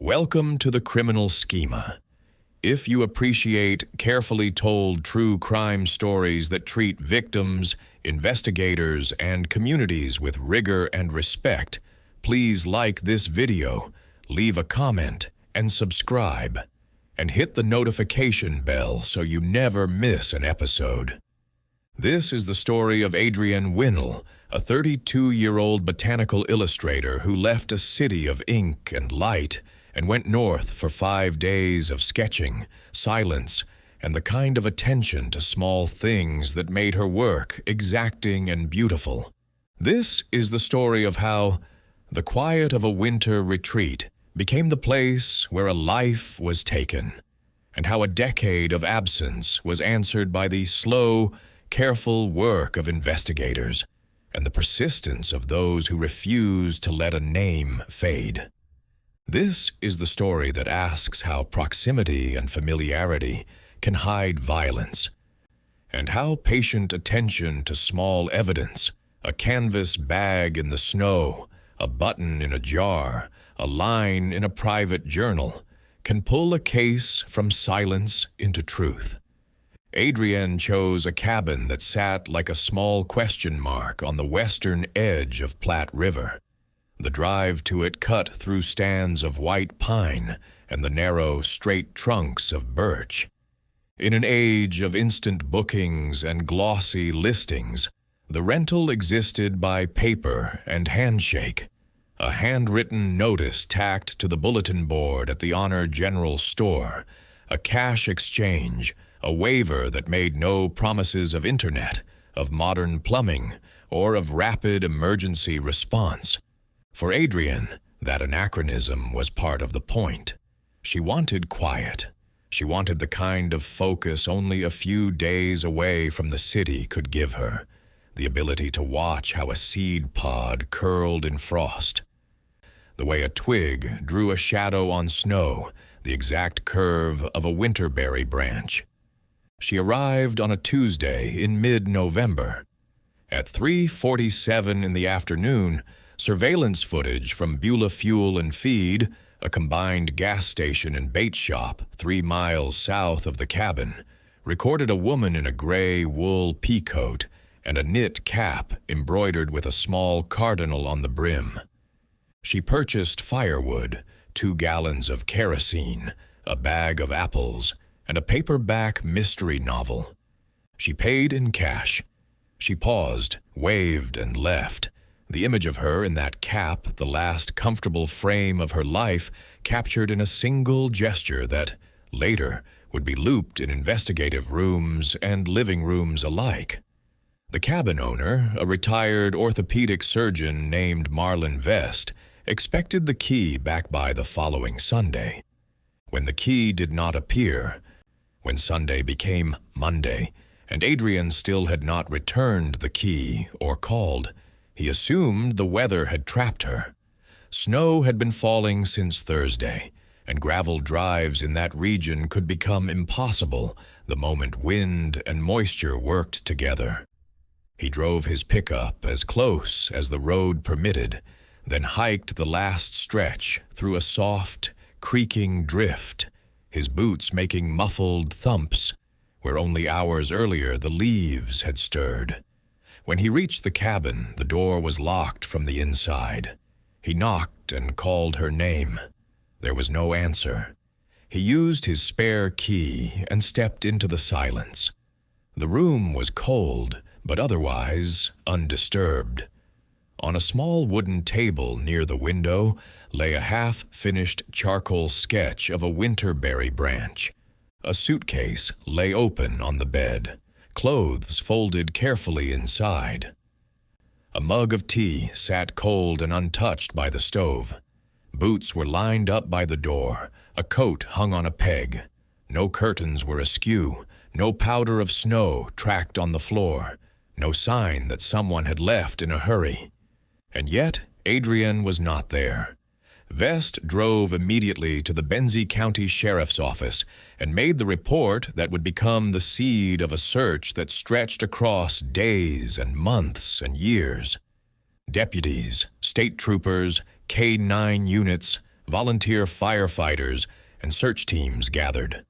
Welcome to the criminal schema. If you appreciate carefully told true crime stories that treat victims, investigators, and communities with rigor and respect, please like this video, leave a comment, and subscribe. And hit the notification bell so you never miss an episode. This is the story of Adrienne Winl, a 32-year-old botanical illustrator who left a city of ink and light and went north for 5 days of sketching, silence, and the kind of attention to small things that made her work exacting and beautiful. This is the story of how the quiet of a winter retreat became the place where a life was taken, and how a decade of absence was answered by the slow, careful work of investigators and the persistence of those who refused to let a name fade. This is the story that asks how proximity and familiarity can hide violence, and how patient attention to small evidence, a canvas bag in the snow, a button in a jar, a line in a private journal, can pull a case from silence into truth. Adrienne chose a cabin that sat like a small question mark on the western edge of Platte River. The drive to it cut through stands of white pine and the narrow, straight trunks of birch. In an age of instant bookings and glossy listings, the rental existed by paper and handshake. A handwritten notice tacked to the bulletin board at the Honor General Store, a cash exchange, a waiver that made no promises of internet, of modern plumbing, or of rapid emergency response. For Adrienne, that anachronism was part of the point. She wanted quiet. She wanted the kind of focus only a few days away from the city could give her, the ability to watch how a seed pod curled in frost, the way a twig drew a shadow on snow, the exact curve of a winterberry branch. She arrived on a Tuesday in mid-November. At 3:47 in the afternoon, surveillance footage from Beulah Fuel and Feed, a combined gas station and bait shop 3 miles south of the cabin, recorded a woman in a gray wool peacoat and a knit cap embroidered with a small cardinal on the brim. She purchased firewood, 2 gallons of kerosene, a bag of apples, and a paperback mystery novel. She paid in cash. She paused, waved, and left. The image of her in that cap, the last comfortable frame of her life, captured in a single gesture that, later, would be looped in investigative rooms and living rooms alike. The cabin owner, a retired orthopedic surgeon named Marlin Vest, expected the key back by the following Sunday. When the key did not appear, when Sunday became Monday, and Adrienne still had not returned the key or called, he assumed the weather had trapped her. Snow had been falling since Thursday, and gravel drives in that region could become impossible the moment wind and moisture worked together. He drove his pickup as close as the road permitted, then hiked the last stretch through a soft, creaking drift, his boots making muffled thumps where only hours earlier the leaves had stirred. When he reached the cabin, the door was locked from the inside. He knocked and called her name. There was no answer. He used his spare key and stepped into the silence. The room was cold, but otherwise undisturbed. On a small wooden table near the window lay a half-finished charcoal sketch of a winterberry branch. A suitcase lay open on the bed, clothes folded carefully inside. A mug of tea sat cold and untouched by the stove. Boots were lined up by the door, a coat hung on a peg. No curtains were askew, no powder of snow tracked on the floor, no sign that someone had left in a hurry. And yet, Adrienne was not there. Vest drove immediately to the Benzie County Sheriff's Office and made the report that would become the seed of a search that stretched across days and months and years. Deputies, state troopers, K-9 units, volunteer firefighters and search teams gathered.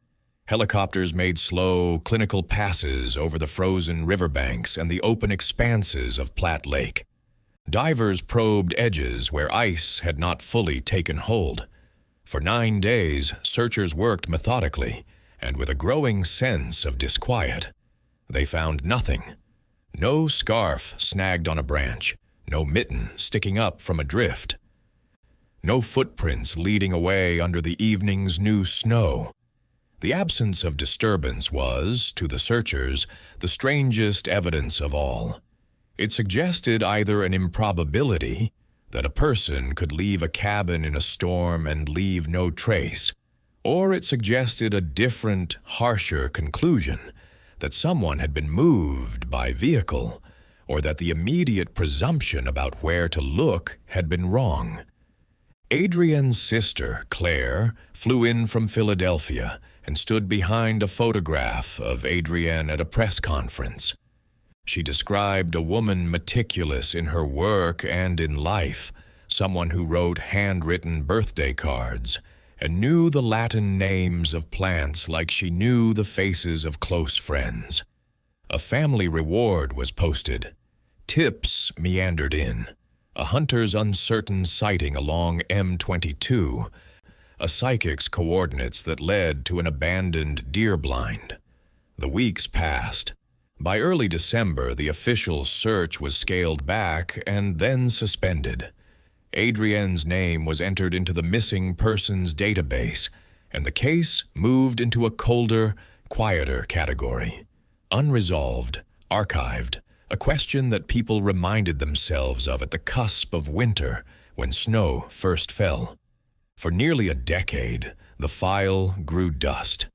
Helicopters made slow, clinical passes over the frozen riverbanks and the open expanses of Platte Lake. Divers probed edges where ice had not fully taken hold. For 9 days, searchers worked methodically and with a growing sense of disquiet. They found nothing. No scarf snagged on a branch, no mitten sticking up from a drift. No footprints leading away under the evening's new snow. The absence of disturbance was, to the searchers, the strangest evidence of all. It suggested either an improbability, that a person could leave a cabin in a storm and leave no trace, or it suggested a different, harsher conclusion, that someone had been moved by vehicle, or that the immediate presumption about where to look had been wrong. Adrienne's sister, Claire, flew in from Philadelphia and stood behind a photograph of Adrienne at a press conference. She described a woman meticulous in her work and in life, someone who wrote handwritten birthday cards and knew the Latin names of plants like she knew the faces of close friends. A family reward was posted. Tips meandered in. A hunter's uncertain sighting along M22, a psychic's coordinates that led to an abandoned deer blind. The weeks passed. By early December, the official search was scaled back and then suspended. Adrienne's name was entered into the missing persons database, and the case moved into a colder, quieter category. Unresolved, archived, a question that people reminded themselves of at the cusp of winter when snow first fell. For nearly a decade, the file grew dust.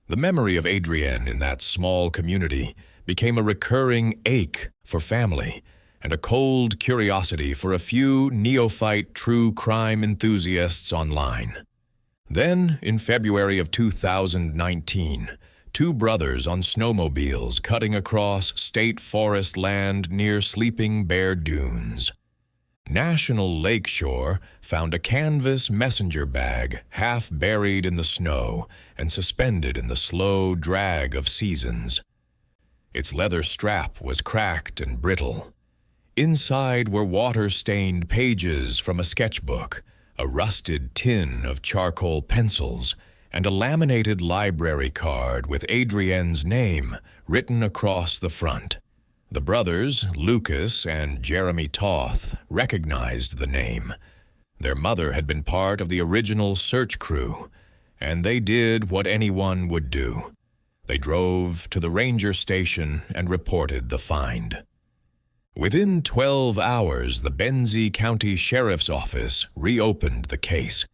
The memory of Adrienne in that small community became a recurring ache for family and a cold curiosity for a few neophyte true crime enthusiasts online. Then, in February of 2019, 2 brothers on snowmobiles cutting across state forest land near Sleeping Bear Dunes. National Lakeshore found a canvas messenger bag half buried in the snow and suspended in the slow drag of seasons. Its leather strap was cracked and brittle. Inside were water-stained pages from a sketchbook, a rusted tin of charcoal pencils, and a laminated library card with Adrienne's name written across the front. The brothers, Lucas and Jeremy Toth, recognized the name. Their mother had been part of the original search crew, and they did what anyone would do. They drove to the ranger station and reported the find. Within 12 hours, the Benzie County Sheriff's Office reopened the case.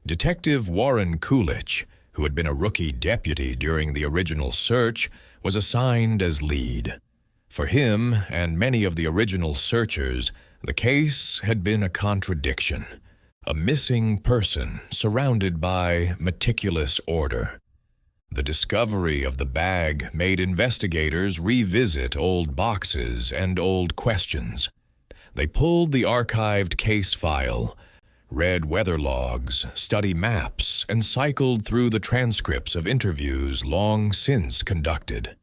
Detective Warren Coolidge, who had been a rookie deputy during the original search, was assigned as lead. For him and many of the original searchers, the case had been a contradiction, a missing person surrounded by meticulous order. The discovery of the bag made investigators revisit old boxes and old questions. They pulled the archived case file, read weather logs, study maps, and cycled through the transcripts of interviews long since conducted.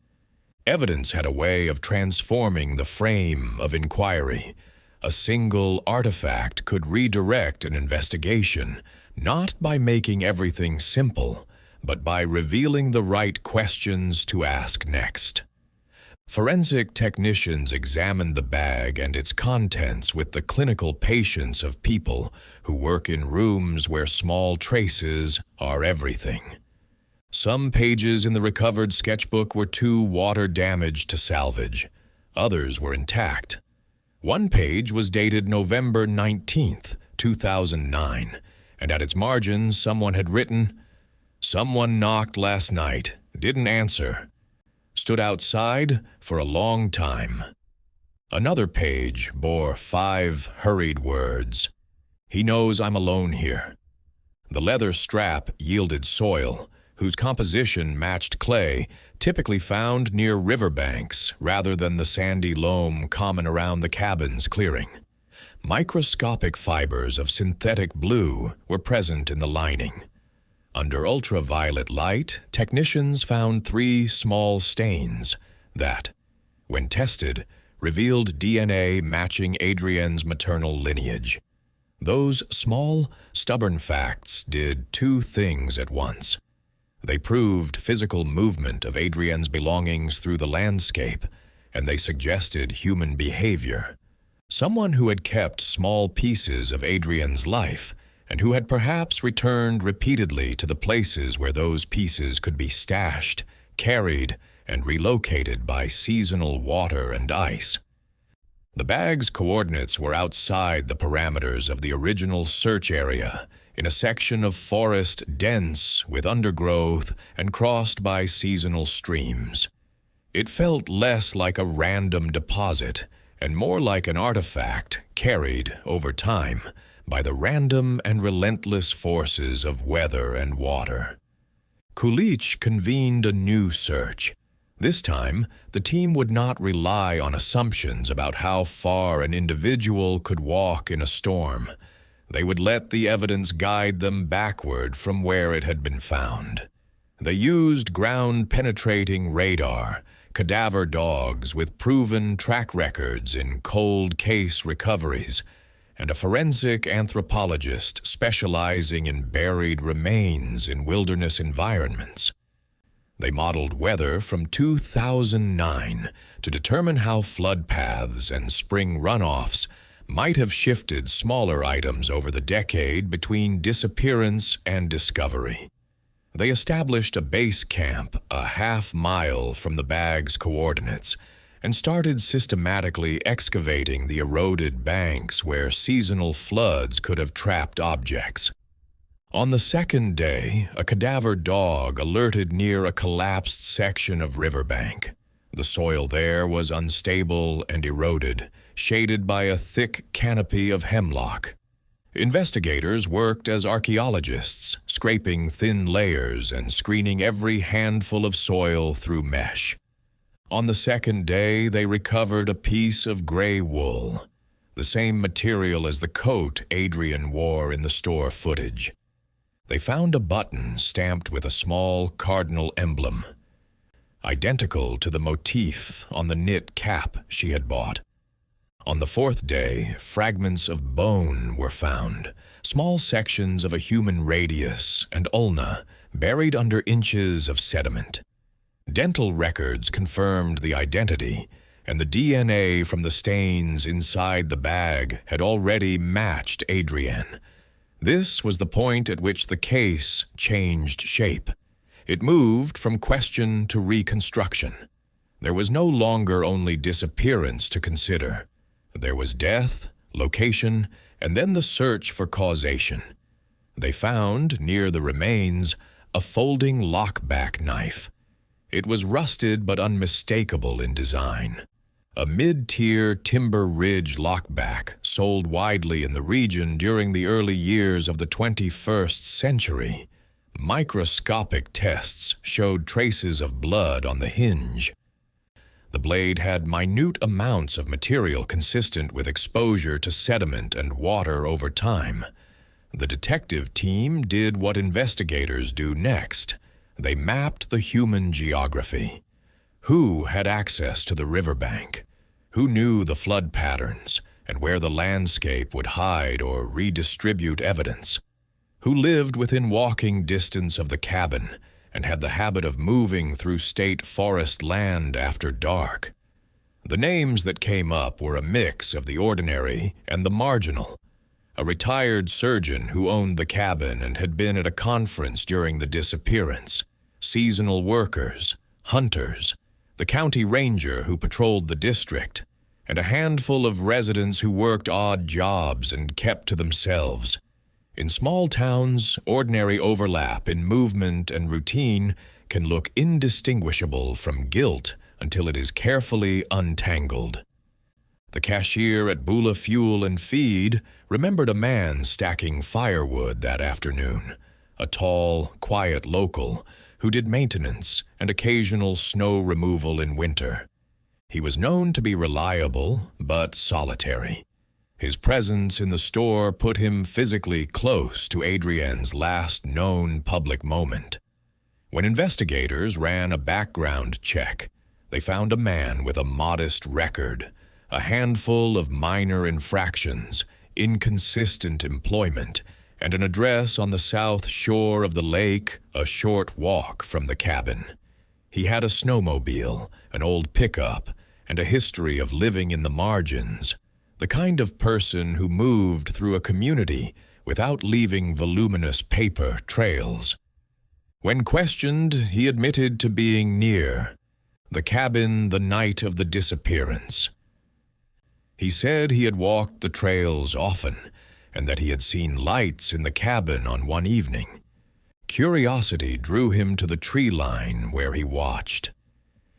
Evidence had a way of transforming the frame of inquiry. A single artifact could redirect an investigation, not by making everything simple, but by revealing the right questions to ask next. Forensic technicians examined the bag and its contents with the clinical patience of people who work in rooms where small traces are everything. Some pages in the recovered sketchbook were too water-damaged to salvage. Others were intact. One page was dated November 19th, 2009, and at its margin someone had written, "Someone knocked last night, didn't answer. Stood outside for a long time." Another page bore 5 hurried words. "He knows I'm alone here." The leather strap yielded soil, whose composition matched clay typically found near riverbanks rather than the sandy loam common around the cabin's clearing. microscopic fibers of synthetic blue were present in the lining. Under ultraviolet light, technicians found 3 small stains that, when tested, revealed DNA matching Adrienne's maternal lineage. Those small, stubborn facts did 2 things at once. They proved physical movement of Adrienne's belongings through the landscape, and they suggested human behavior. Someone who had kept small pieces of Adrienne's life, and who had perhaps returned repeatedly to the places where those pieces could be stashed, carried, and relocated by seasonal water and ice. The bag's coordinates were outside the parameters of the original search area, in a section of forest dense with undergrowth and crossed by seasonal streams. It felt less like a random deposit and more like an artifact carried over time by the random and relentless forces of weather and water. Kulich convened a new search. This time, the team would not rely on assumptions about how far an individual could walk in a storm. They would let the evidence guide them backward from where it had been found. They used ground-penetrating radar, cadaver dogs with proven track records in cold case recoveries, and a forensic anthropologist specializing in buried remains in wilderness environments. They modeled weather from 2009 to determine how flood paths and spring runoffs might have shifted smaller items over the decade between disappearance and discovery. They established a base camp a half-mile from the bag's coordinates and started systematically excavating the eroded banks where seasonal floods could have trapped objects. On the second day, a cadaver dog alerted near a collapsed section of riverbank. The soil there was unstable and eroded, shaded by a thick canopy of hemlock. Investigators worked as archaeologists, scraping thin layers and screening every handful of soil through mesh. On the second day, they recovered a piece of gray wool, the same material as the coat Adrienne wore in the store footage. They found a button stamped with a small cardinal emblem, identical to the motif on the knit cap she had bought. On the fourth day, fragments of bone were found, small sections of a human radius and ulna buried under inches of sediment. Dental records confirmed the identity, and the DNA from the stains inside the bag had already matched Adrienne. This was the point at which the case changed shape. It moved from question to reconstruction. There was no longer only disappearance to consider. There was death, location, and then the search for causation. They found, near the remains, a folding lockback knife. It was rusted but unmistakable in design. A mid-tier timber ridge lockback sold widely in the region during the early years of the 21st century. Microscopic tests showed traces of blood on the hinge. The blade had minute amounts of material consistent with exposure to sediment and water over time. The detective team did what investigators do next. They mapped the human geography. Who had access to the riverbank? Who knew the flood patterns and where the landscape would hide or redistribute evidence? Who lived within walking distance of the cabin and had the habit of moving through state forest land after dark? The names that came up were a mix of the ordinary and the marginal. A retired surgeon who owned the cabin and had been at a conference during the disappearance, seasonal workers, hunters, the county ranger who patrolled the district, and a handful of residents who worked odd jobs and kept to themselves. In small towns, ordinary overlap in movement and routine can look indistinguishable from guilt until it is carefully untangled. The cashier at Bula Fuel and Feed remembered a man stacking firewood that afternoon, a tall, quiet local who did maintenance and occasional snow removal in winter. He was known to be reliable but solitary. His presence in the store put him physically close to Adrienne's last known public moment. When investigators ran a background check, they found a man with a modest record, a handful of minor infractions, inconsistent employment, and an address on the south shore of the lake, a short walk from the cabin. He had a snowmobile, an old pickup, and a history of living in the margins, the kind of person who moved through a community without leaving voluminous paper trails. When questioned, he admitted to being near the cabin the night of the disappearance. He said he had walked the trails often, and that he had seen lights in the cabin on one evening. Curiosity drew him to the tree line where he watched.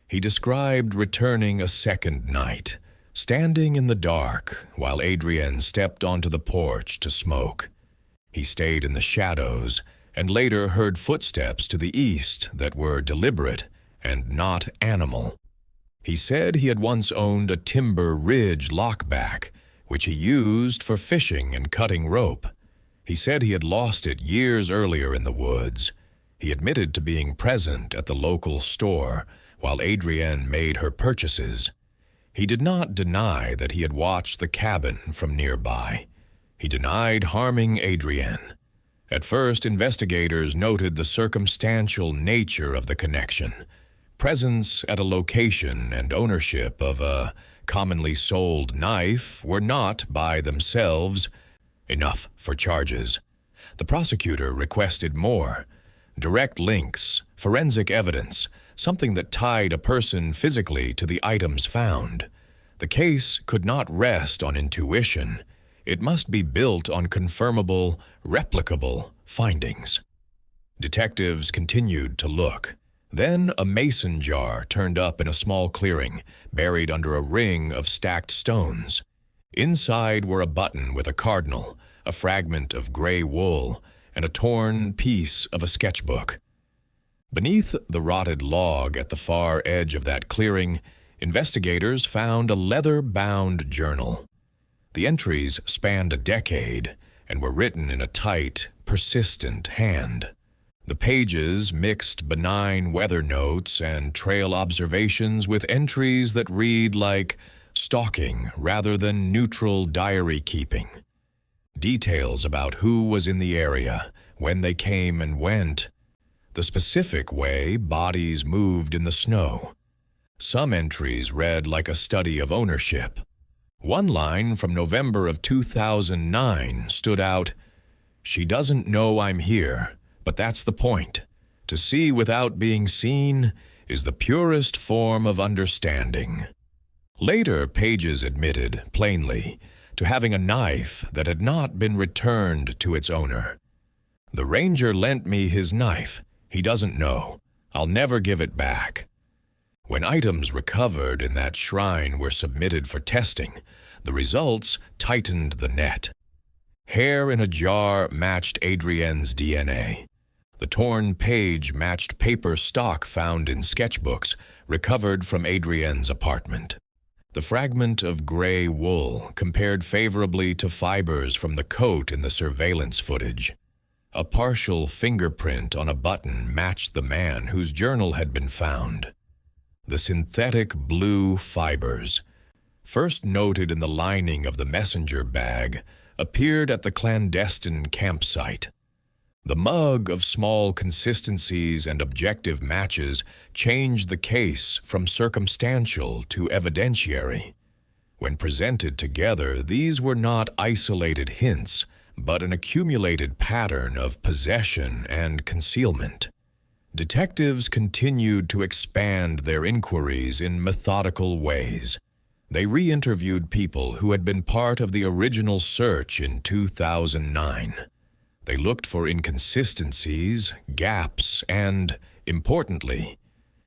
He described returning a second night, standing in the dark while Adrienne stepped onto the porch to smoke. He stayed in the shadows and later heard footsteps to the east that were deliberate and not animal. He said he had once owned a timber ridge lockback, which he used for fishing and cutting rope. He said he had lost it years earlier in the woods. He admitted to being present at the local store while Adrienne made her purchases. He did not deny that he had watched the cabin from nearby. He denied harming Adrienne. At first, investigators noted the circumstantial nature of the connection. Presence at a location and ownership of a commonly sold knife were not, by themselves, enough for charges. The prosecutor requested more: direct links, forensic evidence, something that tied a person physically to the items found. The case could not rest on intuition. It must be built on confirmable, replicable findings. Detectives continued to look. Then a mason jar turned up in a small clearing, buried under a ring of stacked stones. Inside were a button with a cardinal, a fragment of gray wool, and a torn piece of a sketchbook. Beneath the rotted log at the far edge of that clearing, investigators found a leather-bound journal. The entries spanned a decade and were written in a tight, persistent hand. The pages mixed benign weather notes and trail observations with entries that read like stalking rather than neutral diary keeping. Details about who was in the area, when they came and went, the specific way bodies moved in the snow. Some entries read like a study of ownership. One line from November of 2009 stood out: "She doesn't know I'm here, but that's the point. To see without being seen is the purest form of understanding." Later pages admitted, plainly, to having a knife that had not been returned to its owner. "The ranger lent me his knife. He doesn't know. I'll never give it back." When items recovered in that shrine were submitted for testing, the results tightened the net. Hair in a jar matched Adrienne's DNA. The torn page matched paper stock found in sketchbooks recovered from Adrienne's apartment. The fragment of gray wool compared favorably to fibers from the coat in the surveillance footage. A partial fingerprint on a button matched the man whose journal had been found. The synthetic blue fibers, first noted in the lining of the messenger bag, appeared at the clandestine campsite. The mug of small consistencies and objective matches changed the case from circumstantial to evidentiary. When presented together, these were not isolated hints, but an accumulated pattern of possession and concealment. Detectives continued to expand their inquiries in methodical ways. They re-interviewed people who had been part of the original search in 2009. They looked for inconsistencies, gaps, and, importantly,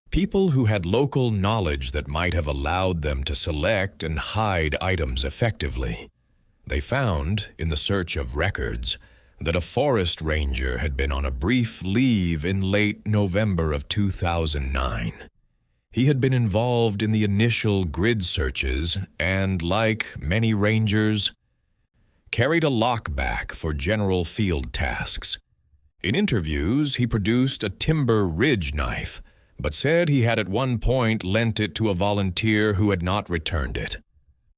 people who had local knowledge that might have allowed them to select and hide items effectively. They found, in the search of records, that a forest ranger had been on a brief leave in late November of 2009. He had been involved in the initial grid searches and, like many rangers, carried a lockback for general field tasks. In interviews, he produced a timber ridge knife, but said he had at one point lent it to a volunteer who had not returned it.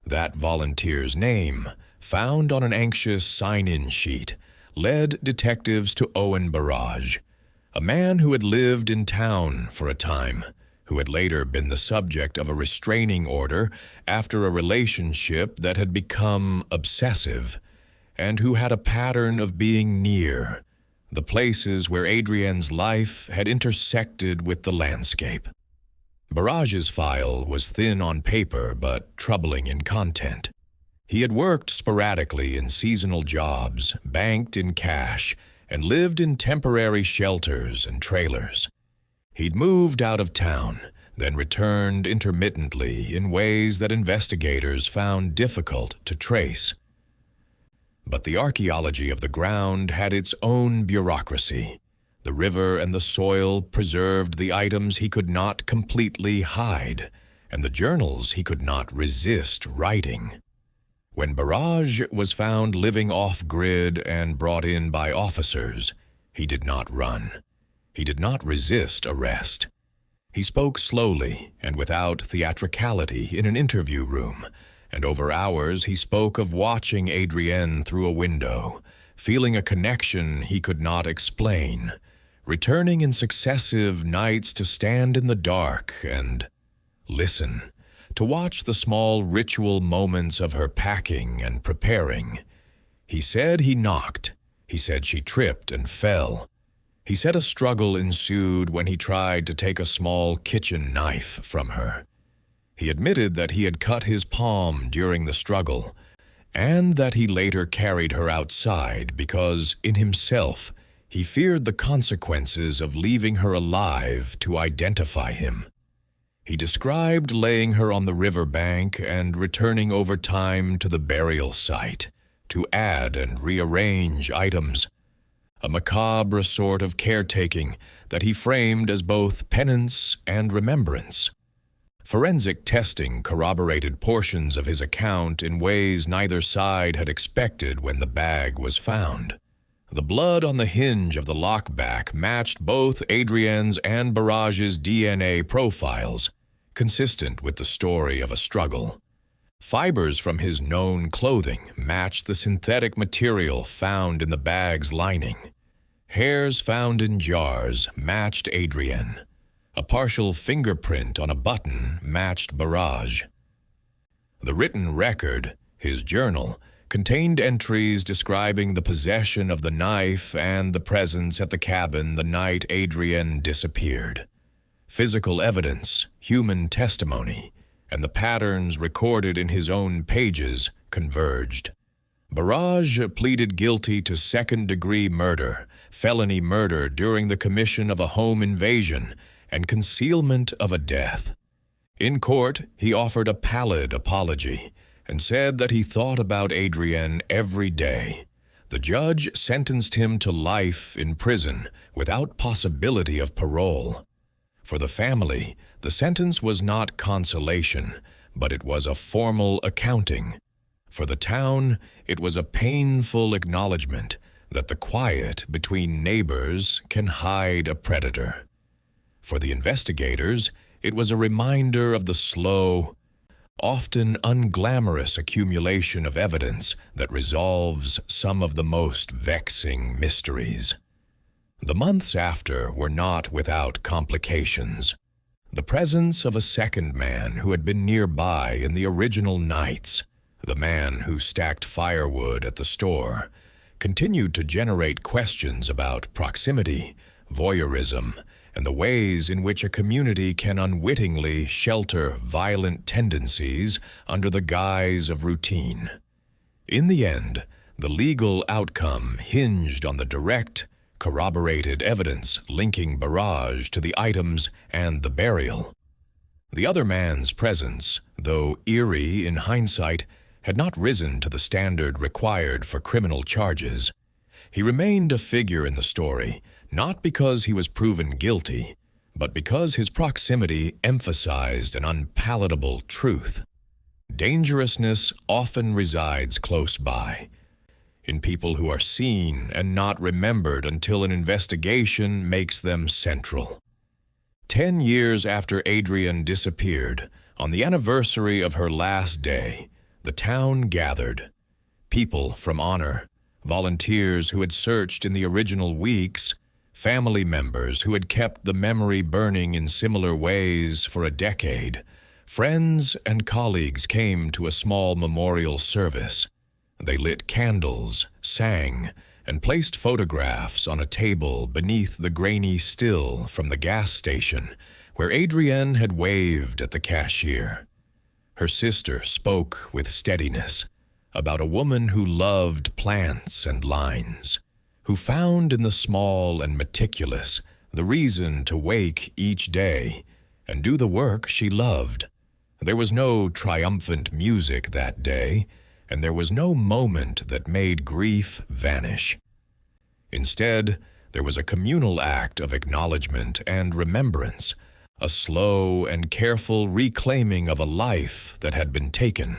That volunteer's name, found on an anxious sign-in sheet, led detectives to Owen Barrage, a man who had lived in town for a time, who had later been the subject of a restraining order after a relationship that had become obsessive, and who had a pattern of being near the places where Adrienne's life had intersected with the landscape. Barrage's file was thin on paper but troubling in content. He had worked sporadically in seasonal jobs, banked in cash, and lived in temporary shelters and trailers. He'd moved out of town, then returned intermittently in ways that investigators found difficult to trace. But the archaeology of the ground had its own bureaucracy. The river and the soil preserved the items he could not completely hide, and the journals he could not resist writing. When Barrage was found living off-grid and brought in by officers, he did not run. He did not resist arrest. He spoke slowly and without theatricality in an interview room, and over hours he spoke of watching Adrienne through a window, feeling a connection he could not explain, returning in successive nights to stand in the dark and listen, to watch the small ritual moments of her packing and preparing. He said he knocked. He said she tripped and fell. He said a struggle ensued when he tried to take a small kitchen knife from her. He admitted that he had cut his palm during the struggle, and that he later carried her outside because, in himself, he feared the consequences of leaving her alive to identify him. He described laying her on the riverbank and returning over time to the burial site to add and rearrange items, a macabre sort of caretaking that he framed as both penance and remembrance. Forensic testing corroborated portions of his account in ways neither side had expected when the bag was found. The blood on the hinge of the lockback matched both Adrienne's and Barrage's DNA profiles, consistent with the story of a struggle. Fibers from his known clothing matched the synthetic material found in the bag's lining. Hairs found in jars matched Adrienne. A partial fingerprint on a button matched Barrage. The written record, his journal, contained entries describing the possession of the knife and the presence at the cabin the night Adrienne disappeared. Physical evidence, human testimony, and the patterns recorded in his own pages converged. Barrage pleaded guilty to second-degree murder, felony murder during the commission of a home invasion, and concealment of a death. In court, he offered a pallid apology and said that he thought about Adrienne every day. The judge sentenced him to life in prison without possibility of parole. For the family, the sentence was not consolation, but it was a formal accounting. For the town, it was a painful acknowledgement that the quiet between neighbors can hide a predator. For the investigators, it was a reminder of the slow, often unglamorous accumulation of evidence that resolves some of the most vexing mysteries. The months after were not without complications. The presence of a second man who had been nearby in the original nights, the man who stacked firewood at the store, continued to generate questions about proximity, voyeurism, and the ways in which a community can unwittingly shelter violent tendencies under the guise of routine. In the end, the legal outcome hinged on the direct, corroborated evidence linking Barrage to the items and the burial. The other man's presence, though eerie in hindsight, had not risen to the standard required for criminal charges. He remained a figure in the story, not because he was proven guilty, but because his proximity emphasized an unpalatable truth. Dangerousness often resides close by, in people who are seen and not remembered until an investigation makes them central. 10 years after Adrienne disappeared, on the anniversary of her last day, the town gathered. People from honor, volunteers who had searched in the original weeks, family members who had kept the memory burning in similar ways for a decade, friends and colleagues came to a small memorial service. They lit candles, sang, and placed photographs on a table beneath the grainy still from the gas station where Adrienne had waved at the cashier. Her sister spoke with steadiness about a woman who loved plants and lines, who found in the small and meticulous the reason to wake each day and do the work she loved. There was no triumphant music that day, and there was no moment that made grief vanish. Instead, there was a communal act of acknowledgement and remembrance, a slow and careful reclaiming of a life that had been taken.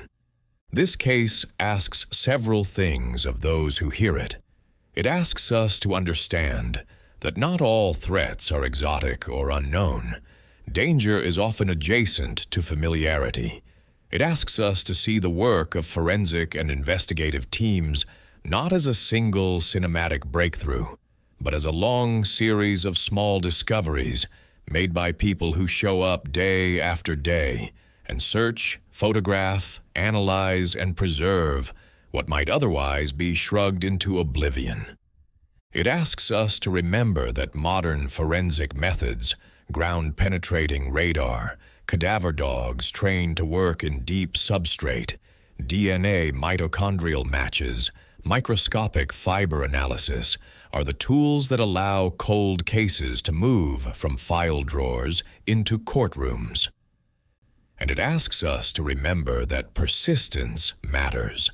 This case asks several things of those who hear it. It asks us to understand that not all threats are exotic or unknown. Danger is often adjacent to familiarity. It asks us to see the work of forensic and investigative teams not as a single cinematic breakthrough, but as a long series of small discoveries made by people who show up day after day and search, photograph, analyze, and preserve what might otherwise be shrugged into oblivion. It asks us to remember that modern forensic methods, ground-penetrating radar, cadaver dogs trained to work in deep substrate, DNA mitochondrial matches, microscopic fiber analysis are the tools that allow cold cases to move from file drawers into courtrooms. And it asks us to remember that persistence matters.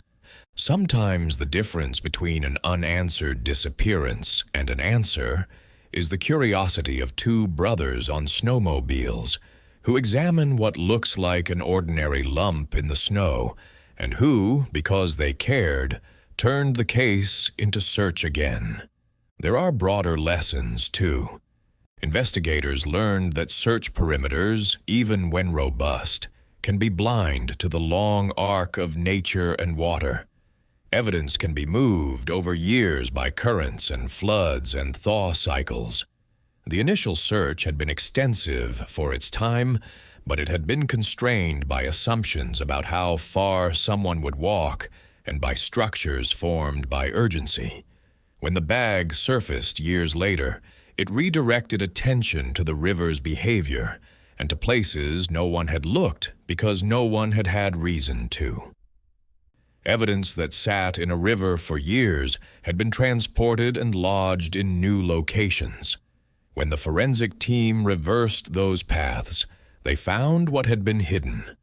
Sometimes the difference between an unanswered disappearance and an answer is the curiosity of two brothers on snowmobiles who examine what looks like an ordinary lump in the snow and who, because they cared, turned the case into search again. There are broader lessons, too. Investigators learned that search perimeters, even when robust, can be blind to the long arc of nature and water. Evidence can be moved over years by currents and floods and thaw cycles. The initial search had been extensive for its time, but it had been constrained by assumptions about how far someone would walk and by structures formed by urgency. When the bag surfaced years later, it redirected attention to the river's behavior and to places no one had looked because no one had had reason to. Evidence that sat in a river for years had been transported and lodged in new locations. When the forensic team reversed those paths, they found what had been hidden.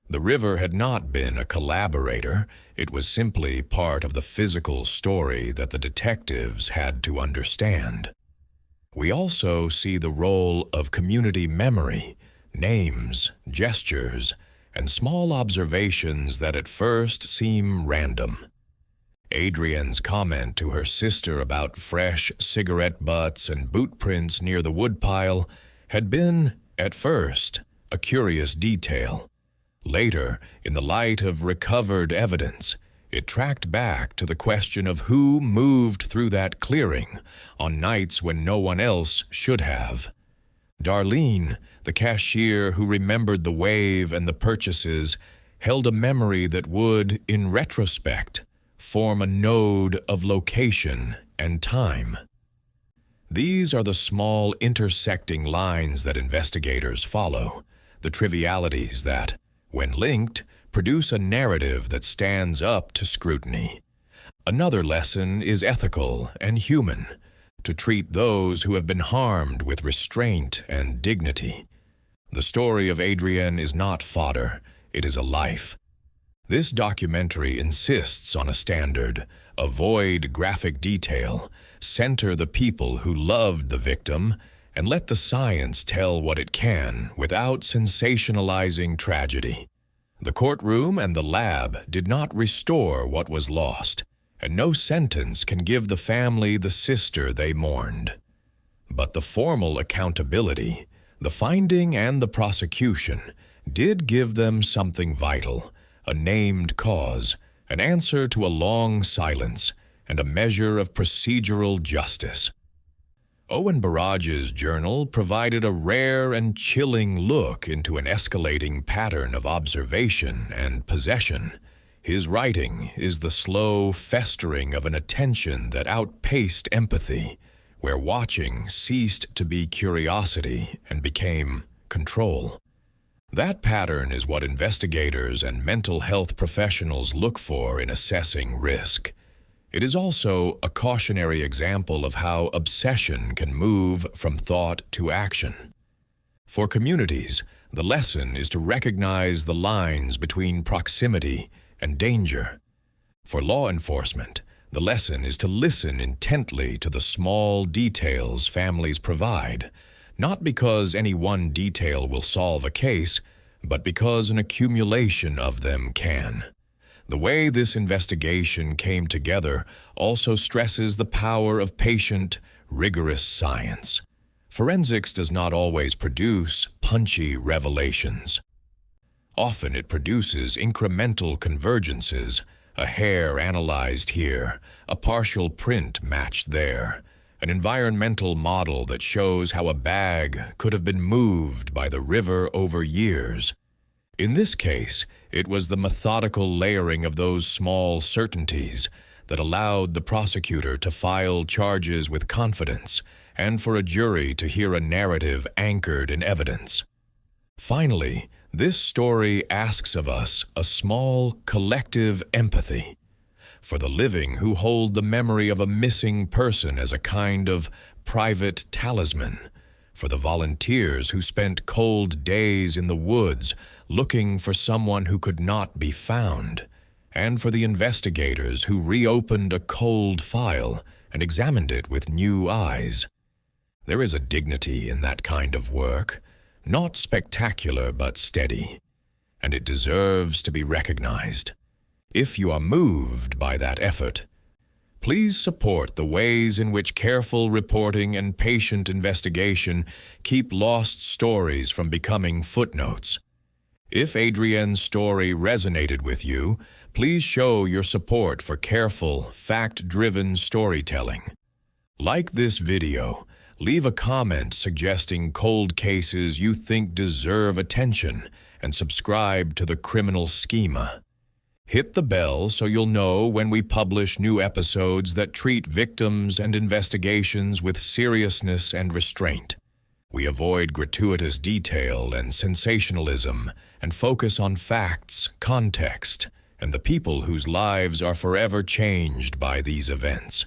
The river had not been a collaborator, it was simply part of the physical story that the detectives had to understand. We also see the role of community memory, names, gestures, and small observations that at first seem random. Adrienne's comment to her sister about fresh cigarette butts and boot prints near the woodpile had been, at first, a curious detail. Later, in the light of recovered evidence, it tracked back to the question of who moved through that clearing on nights when no one else should have. Darlene, the cashier who remembered the wave and the purchases, held a memory that would, in retrospect, form a node of location and time. These are the small intersecting lines that investigators follow, the trivialities that, when linked, produce a narrative that stands up to scrutiny. Another lesson is ethical and human, to treat those who have been harmed with restraint and dignity. The story of Adrienne is not fodder, it is a life. This documentary insists on a standard: avoid graphic detail, center the people who loved the victim, and let the science tell what it can without sensationalizing tragedy. The courtroom and the lab did not restore what was lost. and no sentence can give the family the sister they mourned. But the formal accountability, the finding and the prosecution, did give them something vital, a named cause, an answer to a long silence, and a measure of procedural justice. Owen Barrage's journal provided a rare and chilling look into an escalating pattern of observation and possession. His writing is the slow festering of an attention that outpaced empathy, where watching ceased to be curiosity and became control. That pattern is what investigators and mental health professionals look for in assessing risk. It is also a cautionary example of how obsession can move from thought to action. For communities, the lesson is to recognize the lines between proximity and danger. For law enforcement, the lesson is to listen intently to the small details families provide, not because any one detail will solve a case, but because an accumulation of them can. The way this investigation came together also stresses the power of patient, rigorous science. Forensics does not always produce punchy revelations. Often it produces incremental convergences, a hair analyzed here, a partial print matched there, an environmental model that shows how a bag could have been moved by the river over years. In this case, it was the methodical layering of those small certainties that allowed the prosecutor to file charges with confidence and for a jury to hear a narrative anchored in evidence. Finally, this story asks of us a small collective empathy for the living who hold the memory of a missing person as a kind of private talisman, for the volunteers who spent cold days in the woods looking for someone who could not be found, and for the investigators who reopened a cold file and examined it with new eyes. There is a dignity in that kind of work, not spectacular but steady, and it deserves to be recognized. If you are moved by that effort, please support the ways in which careful reporting and patient investigation keep lost stories from becoming footnotes. If Adrienne's story resonated with you, please show your support for careful, fact-driven storytelling. Like this video, leave a comment suggesting cold cases you think deserve attention, and subscribe to the Criminal Schema. Hit the bell so you'll know when we publish new episodes that treat victims and investigations with seriousness and restraint. We avoid gratuitous detail and sensationalism and focus on facts, context, and the people whose lives are forever changed by these events.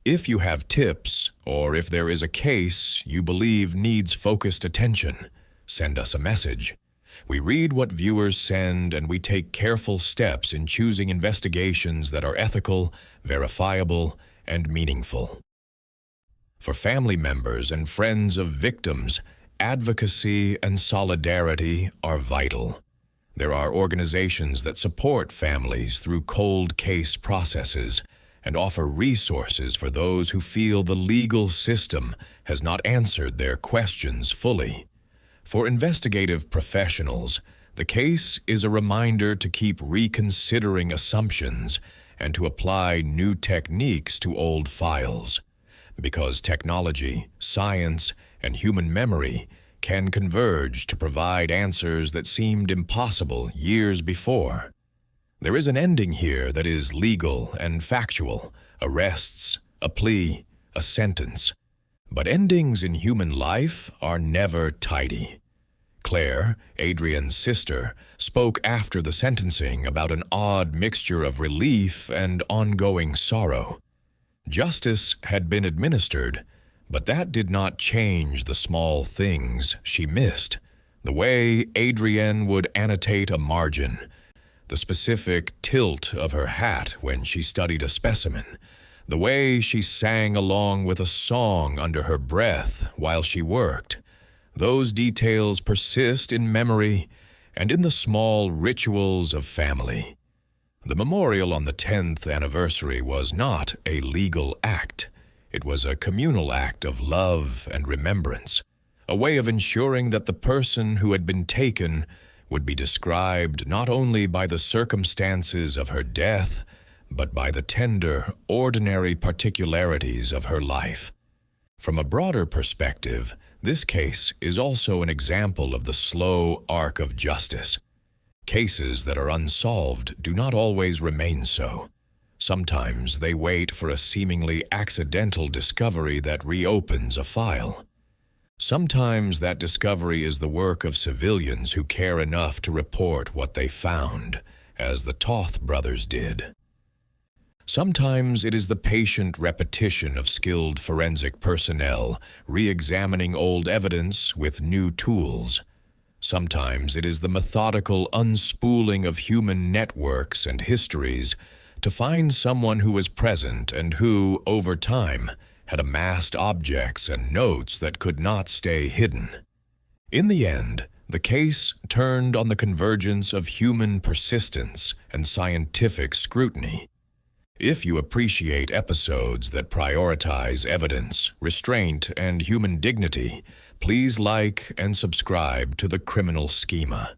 If you have tips, or if there is a case you believe needs focused attention, send us a message. We read what viewers send, and we take careful steps in choosing investigations that are ethical, verifiable, and meaningful. For family members and friends of victims, advocacy and solidarity are vital. There are organizations that support families through cold case processes and offer resources for those who feel the legal system has not answered their questions fully. For investigative professionals, the case is a reminder to keep reconsidering assumptions and to apply new techniques to old files, because technology, science, and human memory can converge to provide answers that seemed impossible years before. There is an ending here that is legal and factual, arrests, a plea, a sentence. But endings in human life are never tidy. Claire, Adrienne's sister, spoke after the sentencing about an odd mixture of relief and ongoing sorrow. Justice had been administered, but that did not change the small things she missed. The way Adrienne would annotate a margin, the specific tilt of her hat when she studied a specimen, the way she sang along with a song under her breath while she worked. Those details persist in memory and in the small rituals of family. The memorial on the 10th anniversary was not a legal act. It was a communal act of love and remembrance, a way of ensuring that the person who had been taken would be described not only by the circumstances of her death, but by the tender, ordinary particularities of her life. From a broader perspective, this case is also an example of the slow arc of justice. Cases that are unsolved do not always remain so. Sometimes they wait for a seemingly accidental discovery that reopens a file. Sometimes that discovery is the work of civilians who care enough to report what they found, as the Toth brothers did. Sometimes it is the patient repetition of skilled forensic personnel re-examining old evidence with new tools. Sometimes it is the methodical unspooling of human networks and histories to find someone who was present and who, over time, had amassed objects and notes that could not stay hidden. In the end, the case turned on the convergence of human persistence and scientific scrutiny. If you appreciate episodes that prioritize evidence, restraint, and human dignity, please like and subscribe to the Criminal Schema.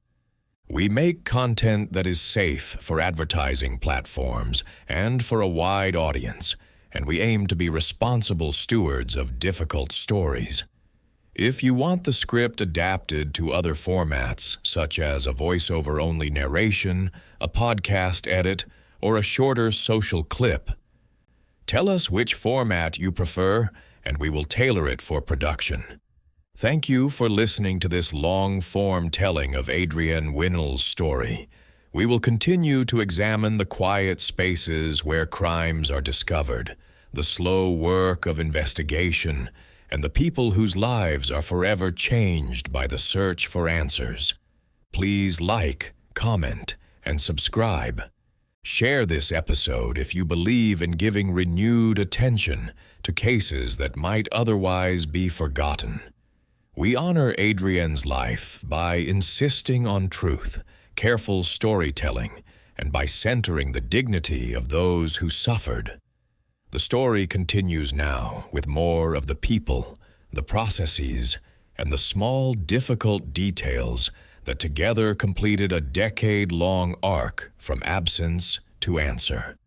We make content that is safe for advertising platforms and for a wide audience, and we aim to be responsible stewards of difficult stories. If you want the script adapted to other formats, such as a voiceover-only narration, a podcast edit, or a shorter social clip, tell us which format you prefer, and we will tailor it for production. Thank you for listening to this long-form telling of Adrienne Winl's story. We will continue to examine the quiet spaces where crimes are discovered, the slow work of investigation, and the people whose lives are forever changed by the search for answers. Please like, comment, and subscribe. Share this episode if you believe in giving renewed attention to cases that might otherwise be forgotten. We honor Adrienne's life by insisting on truth, careful storytelling, and by centering the dignity of those who suffered. The story continues now with more of the people, the processes, and the small, difficult details that together completed a decade-long arc from absence to answer.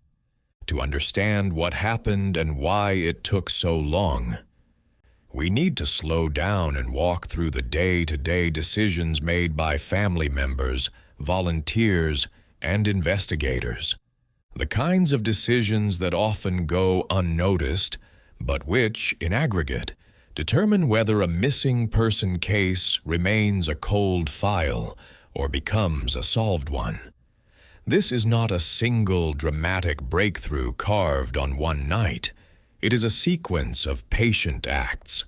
To understand what happened and why it took so long, we need to slow down and walk through the day-to-day decisions made by family members, volunteers, and investigators. The kinds of decisions that often go unnoticed, but which, in aggregate, determine whether a missing person case remains a cold file or becomes a solved one. This is not a single dramatic breakthrough carved on one night. It is a sequence of patient acts.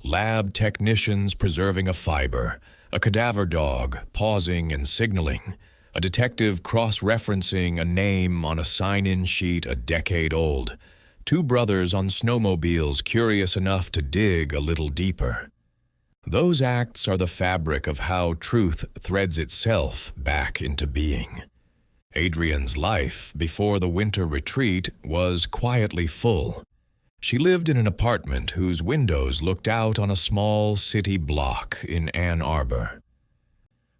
Lab technicians preserving a fiber, a cadaver dog pausing and signaling, a detective cross-referencing a name on a sign-in sheet a decade old, two brothers on snowmobiles curious enough to dig a little deeper. Those acts are the fabric of how truth threads itself back into being. Adrienne's life before the winter retreat was quietly full. She lived in an apartment whose windows looked out on a small city block in Ann Arbor.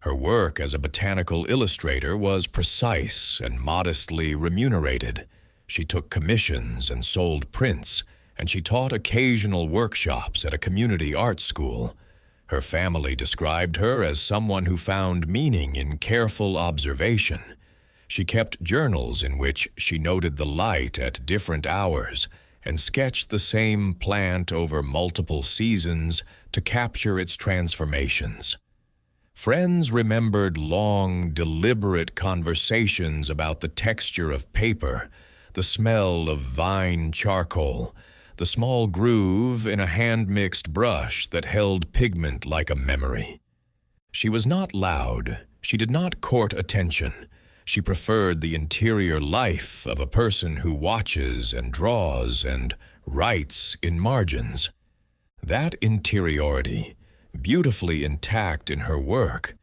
Her work as a botanical illustrator was precise and modestly remunerated. She took commissions and sold prints, and she taught occasional workshops at a community art school. Her family described her as someone who found meaning in careful observation. She kept journals in which she noted the light at different hours and sketched the same plant over multiple seasons to capture its transformations. Friends remembered long, deliberate conversations about the texture of paper, the smell of vine charcoal, the small groove in a hand-mixed brush that held pigment like a memory. She was not loud. She did not court attention. She preferred the interior life of a person who watches and draws and writes in margins. That interiority, beautifully intact in her work,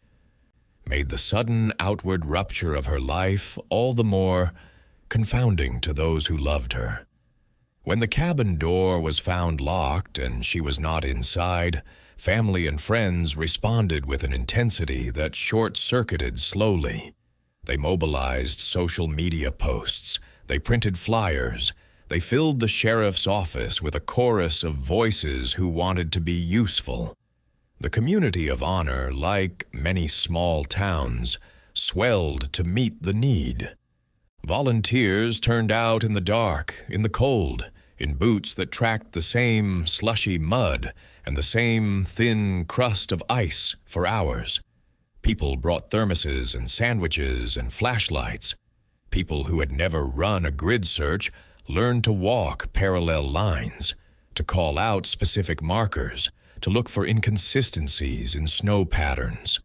made the sudden outward rupture of her life all the more confounding to those who loved her. When the cabin door was found locked and she was not inside, family and friends responded with an intensity that short-circuited slowly. They mobilized social media posts, they printed flyers, they filled the sheriff's office with a chorus of voices who wanted to be useful. The community of honor, like many small towns, swelled to meet the need. Volunteers turned out in the dark, in the cold, in boots that tracked the same slushy mud and the same thin crust of ice for hours. People brought thermoses and sandwiches and flashlights. People who had never run a grid search learned to walk parallel lines, to call out specific markers, to look for inconsistencies in snow patterns.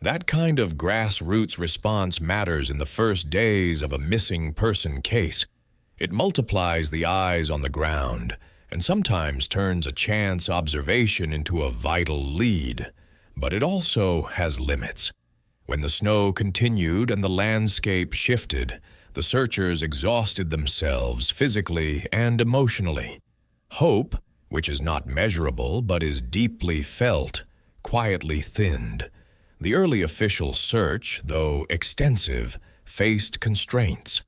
That kind of grassroots response matters in the first days of a missing person case. It multiplies the eyes on the ground and sometimes turns a chance observation into a vital lead. But it also has limits. When the snow continued and the landscape shifted, the searchers exhausted themselves physically and emotionally. Hope, which is not measurable but is deeply felt, quietly thinned. The early official search, though extensive, faced constraints.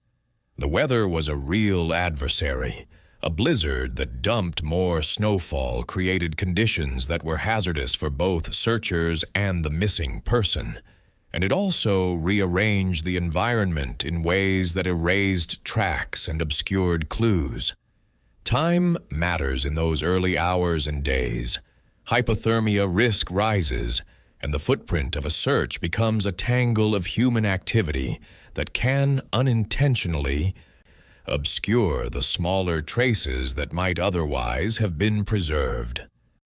The weather was a real adversary. A blizzard that dumped more snowfall created conditions that were hazardous for both searchers and the missing person. And it also rearranged the environment in ways that erased tracks and obscured clues. Time matters in those early hours and days. Hypothermia risk rises, and the footprint of a search becomes a tangle of human activity that can unintentionally obscure the smaller traces that might otherwise have been preserved.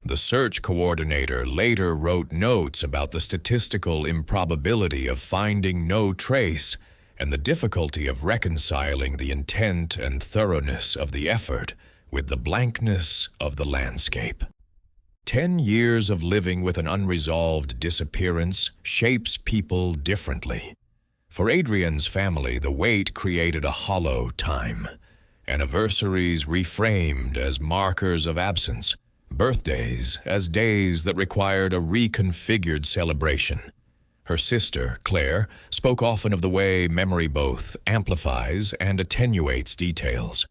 The search coordinator later wrote notes about the statistical improbability of finding no trace and the difficulty of reconciling the intent and thoroughness of the effort with the blankness of the landscape. 10 years of living with an unresolved disappearance shapes people differently. For Adrienne's family, the wait created a hollow time. Anniversaries reframed as markers of absence, birthdays as days that required a reconfigured celebration. Her sister, Claire, spoke often of the way memory both amplifies and attenuates details.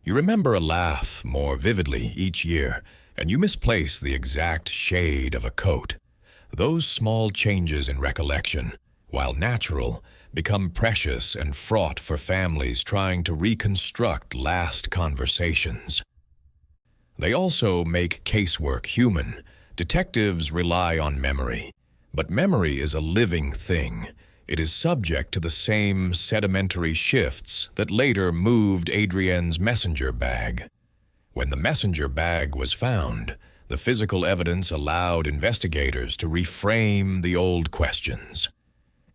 You remember a laugh more vividly each year, and you misplace the exact shade of a coat. Those small changes in recollection, while natural, become precious and fraught for families trying to reconstruct last conversations. They also make casework human. Detectives rely on memory, but memory is a living thing. It is subject to the same sedimentary shifts that later moved Adrienne's messenger bag. When the messenger bag was found, the physical evidence allowed investigators to reframe the old questions.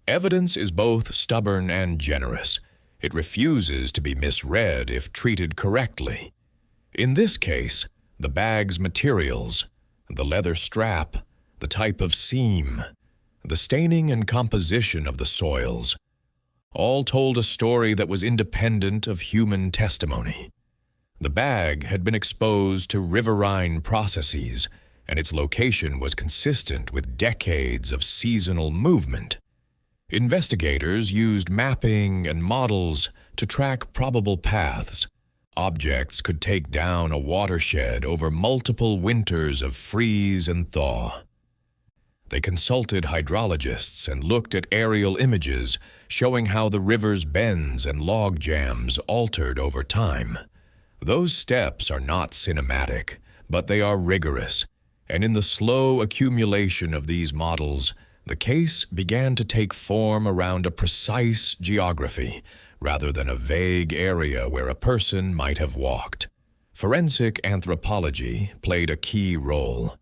Evidence is both stubborn and generous. It refuses to be misread if treated correctly. In this case, the bag's materials, the leather strap, the type of seam, the staining and composition of the soils, all told a story that was independent of human testimony. The bag had been exposed to riverine processes, and its location was consistent with decades of seasonal movement. Investigators used mapping and models to track probable paths. Objects could take down a watershed over multiple winters of freeze and thaw. They consulted hydrologists and looked at aerial images showing how the river's bends and log jams altered over time. Those steps are not cinematic, but they are rigorous, and in the slow accumulation of these models, the case began to take form around a precise geography rather than a vague area where a person might have walked. Forensic anthropology played a key role.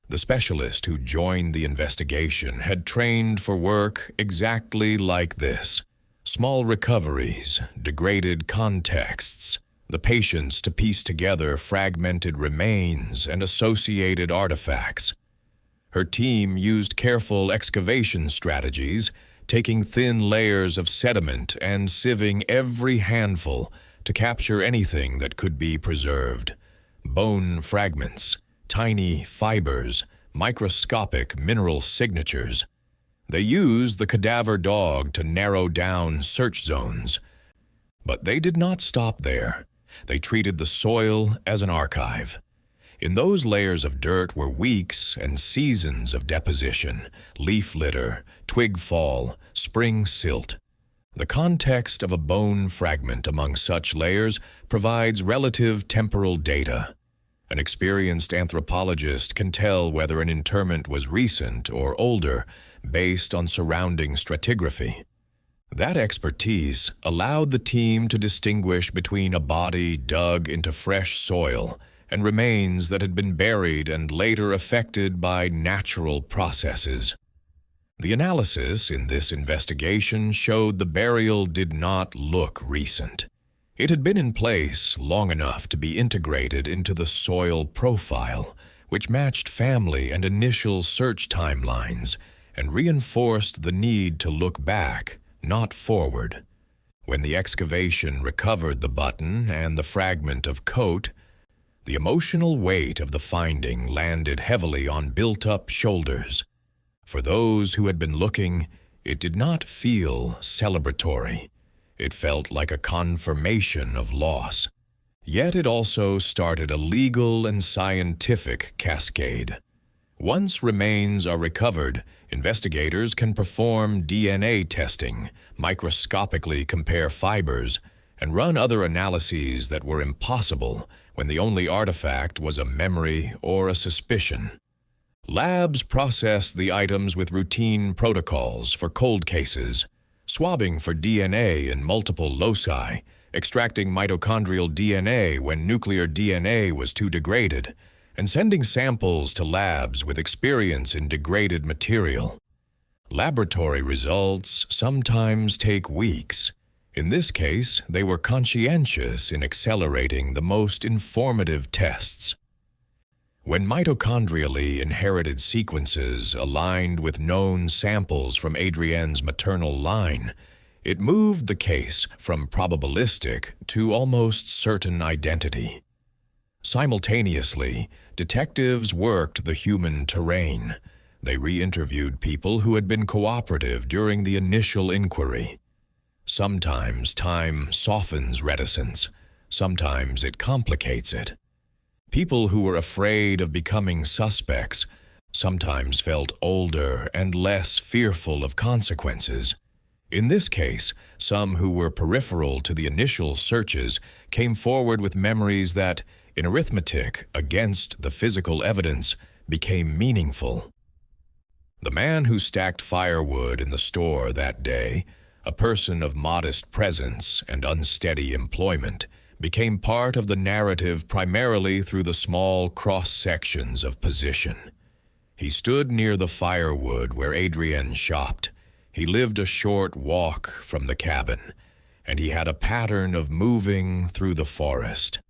The specialist who joined the investigation had trained for work exactly like this: small recoveries, degraded contexts, the patience to piece together fragmented remains and associated artifacts. Her team used careful excavation strategies, taking thin layers of sediment and sieving every handful to capture anything that could be preserved. Bone fragments, tiny fibers, microscopic mineral signatures. They used the cadaver dog to narrow down search zones. But they did not stop there. They treated the soil as an archive. In those layers of dirt were weeks and seasons of deposition, leaf litter, twig fall, spring silt. The context of a bone fragment among such layers provides relative temporal data. An experienced anthropologist can tell whether an interment was recent or older based on surrounding stratigraphy. That expertise allowed the team to distinguish between a body dug into fresh soil and remains that had been buried and later affected by natural processes. The analysis in this investigation showed the burial did not look recent. It had been in place long enough to be integrated into the soil profile, which matched family and initial search timelines and reinforced the need to look back, not forward. When the excavation recovered the button and the fragment of coat, the emotional weight of the finding landed heavily on built-up shoulders. For those who had been looking, it did not feel celebratory. It felt like a confirmation of loss. Yet it also started a legal and scientific cascade. Once remains are recovered, investigators can perform DNA testing, microscopically compare fibers, and run other analyses that were impossible when the only artifact was a memory or a suspicion. Labs processed the items with routine protocols for cold cases, swabbing for DNA in multiple loci, extracting mitochondrial DNA when nuclear DNA was too degraded, and sending samples to labs with experience in degraded material. Laboratory results sometimes take weeks. In this case, they were conscientious in accelerating the most informative tests. When mitochondrially inherited sequences aligned with known samples from Adrienne's maternal line, it moved the case from probabilistic to almost certain identity. Simultaneously, detectives worked the human terrain. They re-interviewed people who had been cooperative during the initial inquiry. Sometimes time softens reticence, sometimes it complicates it. People who were afraid of becoming suspects sometimes felt older and less fearful of consequences. In this case, some who were peripheral to the initial searches came forward with memories that, in arithmetic against the physical evidence, became meaningful. The man who stacked firewood in the store that day, a person of modest presence and unsteady employment, became part of the narrative primarily through the small cross-sections of position. He stood near the firewood where Adrienne shopped. He lived a short walk from the cabin, and he had a pattern of moving through the forest.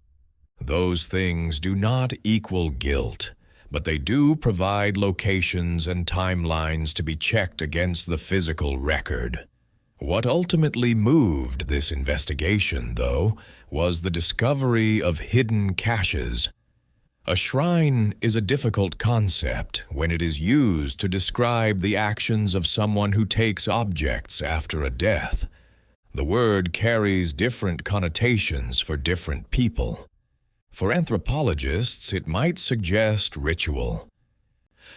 Those things do not equal guilt, but they do provide locations and timelines to be checked against the physical record. What ultimately moved this investigation, though, was the discovery of hidden caches. A shrine is a difficult concept when it is used to describe the actions of someone who takes objects after a death. The word carries different connotations for different people. For anthropologists, it might suggest ritual.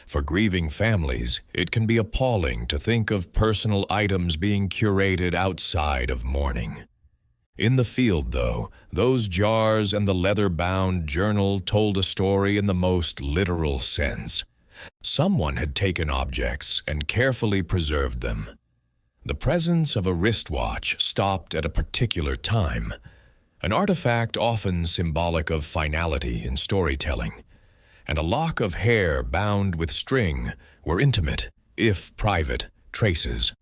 For grieving families, it can be appalling to think of personal items being curated outside of mourning. In the field, though, those jars and the leather-bound journal told a story in the most literal sense. Someone had taken objects and carefully preserved them. The presence of a wristwatch stopped at a particular time, an artifact often symbolic of finality in storytelling, and a lock of hair bound with string were intimate, if private, traces.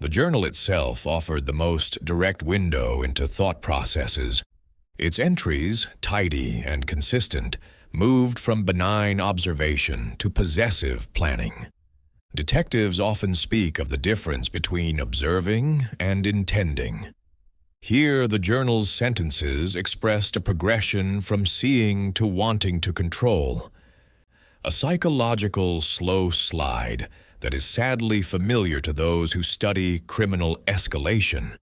The journal itself offered the most direct window into thought processes. Its entries, tidy and consistent, moved from benign observation to possessive planning. Detectives often speak of the difference between observing and intending. Here, the journal's sentences expressed a progression from seeing to wanting to control, a psychological slow slide that is sadly familiar to those who study criminal escalation.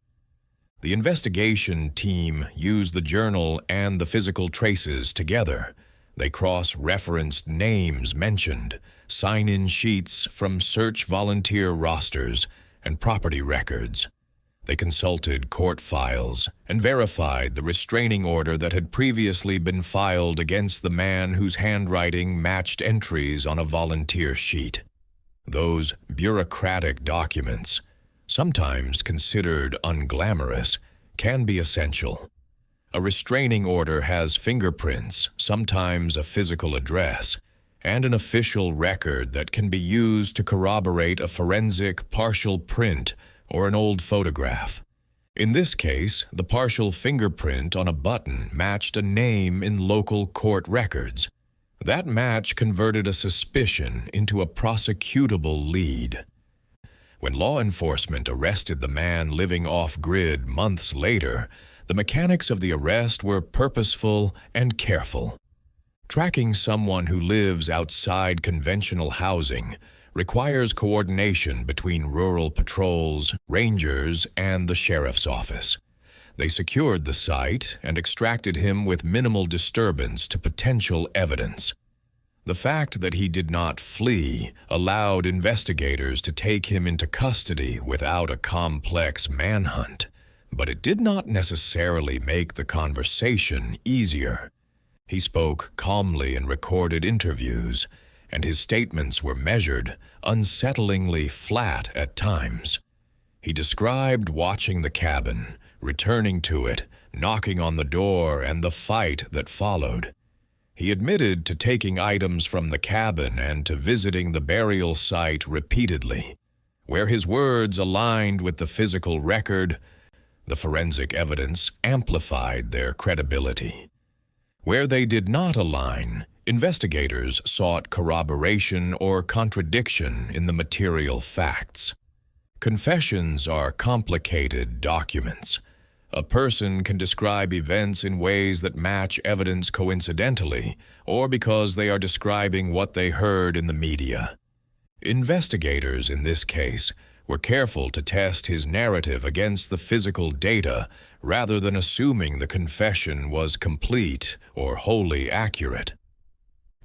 The investigation team used the journal and the physical traces together. They cross-referenced names mentioned, sign-in sheets from search volunteer rosters, and property records. They consulted court files and verified the restraining order that had previously been filed against the man whose handwriting matched entries on a volunteer sheet. Those bureaucratic documents, sometimes considered unglamorous, can be essential. A restraining order has fingerprints, sometimes a physical address, and an official record that can be used to corroborate a forensic partial print or an old photograph. In this case, the partial fingerprint on a button matched a name in local court records. That match converted a suspicion into a prosecutable lead. When law enforcement arrested the man living off-grid months later, the mechanics of the arrest were purposeful and careful. Tracking someone who lives outside conventional housing requires coordination between rural patrols, rangers, and the sheriff's office. They secured the site and extracted him with minimal disturbance to potential evidence. The fact that he did not flee allowed investigators to take him into custody without a complex manhunt, but it did not necessarily make the conversation easier. He spoke calmly in recorded interviews, and his statements were measured, unsettlingly flat at times. He described watching the cabin, returning to it, knocking on the door, and the fight that followed. He admitted to taking items from the cabin and to visiting the burial site repeatedly. Where his words aligned with the physical record, the forensic evidence amplified their credibility. Where they did not align, investigators sought corroboration or contradiction in the material facts. Confessions are complicated documents. A person can describe events in ways that match evidence coincidentally, or because they are describing what they heard in the media. Investigators, in this case, were careful to test his narrative against the physical data rather than assuming the confession was complete or wholly accurate.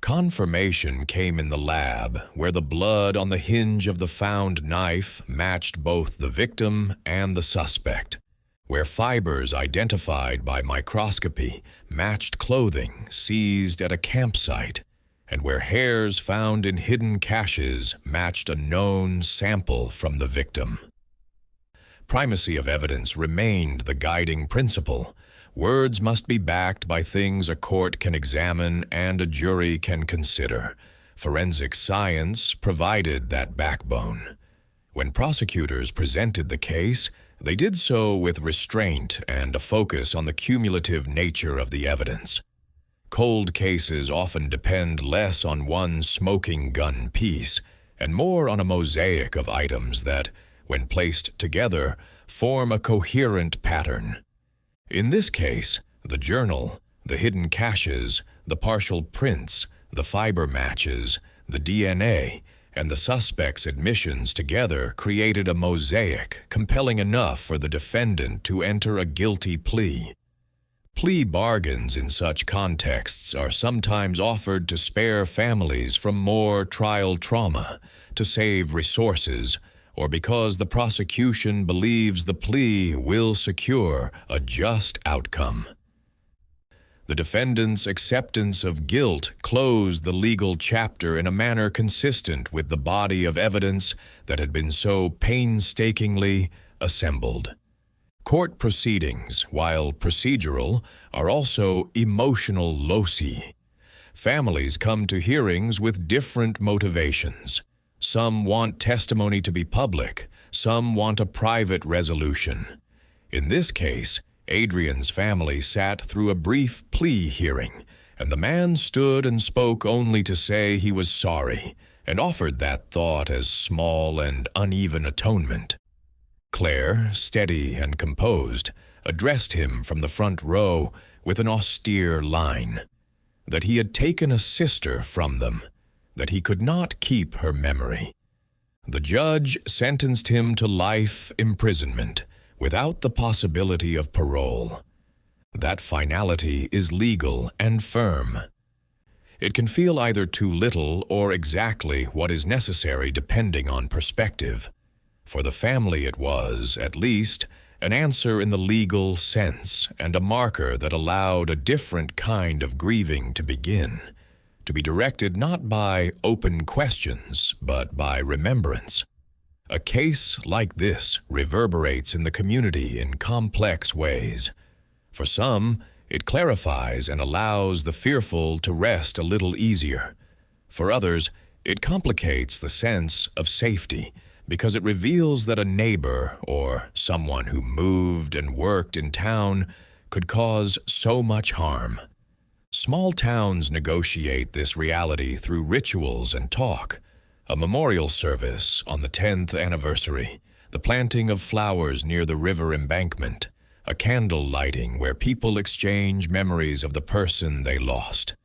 Confirmation came in the lab, where the blood on the hinge of the found knife matched both the victim and the suspect, where fibers identified by microscopy matched clothing seized at a campsite, and where hairs found in hidden caches matched a known sample from the victim. Primacy of evidence remained the guiding principle. Words must be backed by things a court can examine and a jury can consider. Forensic science provided that backbone. When prosecutors presented the case, they did so with restraint and a focus on the cumulative nature of the evidence. Cold cases often depend less on one smoking gun piece and more on a mosaic of items that, when placed together, form a coherent pattern. In this case, the journal, the hidden caches, the partial prints, the fiber matches, the DNA, and the suspect's admissions together created a mosaic compelling enough for the defendant to enter a guilty plea. Plea bargains in such contexts are sometimes offered to spare families from more trial trauma, to save resources, or because the prosecution believes the plea will secure a just outcome. The defendant's acceptance of guilt closed the legal chapter in a manner consistent with the body of evidence that had been so painstakingly assembled. Court proceedings, while procedural, are also emotional loci. Families come to hearings with different motivations. Some want testimony to be public, some want a private resolution. In this case, Adrienne's family sat through a brief plea hearing, and the man stood and spoke only to say he was sorry, and offered that thought as small and uneven atonement. Claire, steady and composed, addressed him from the front row with an austere line, that he had taken a sister from them, that he could not keep her memory. The judge sentenced him to life imprisonment without the possibility of parole. That finality is legal and firm. It can feel either too little or exactly what is necessary depending on perspective. For the family it was, at least, an answer in the legal sense and a marker that allowed a different kind of grieving to begin, to be directed not by open questions, but by remembrance. A case like this reverberates in the community in complex ways. For some, it clarifies and allows the fearful to rest a little easier. For others, it complicates the sense of safety because it reveals that a neighbor or someone who moved and worked in town could cause so much harm. Small towns negotiate this reality through rituals and talk. A memorial service on the 10th anniversary, the planting of flowers near the river embankment, a candle lighting where people exchange memories of the person they lost.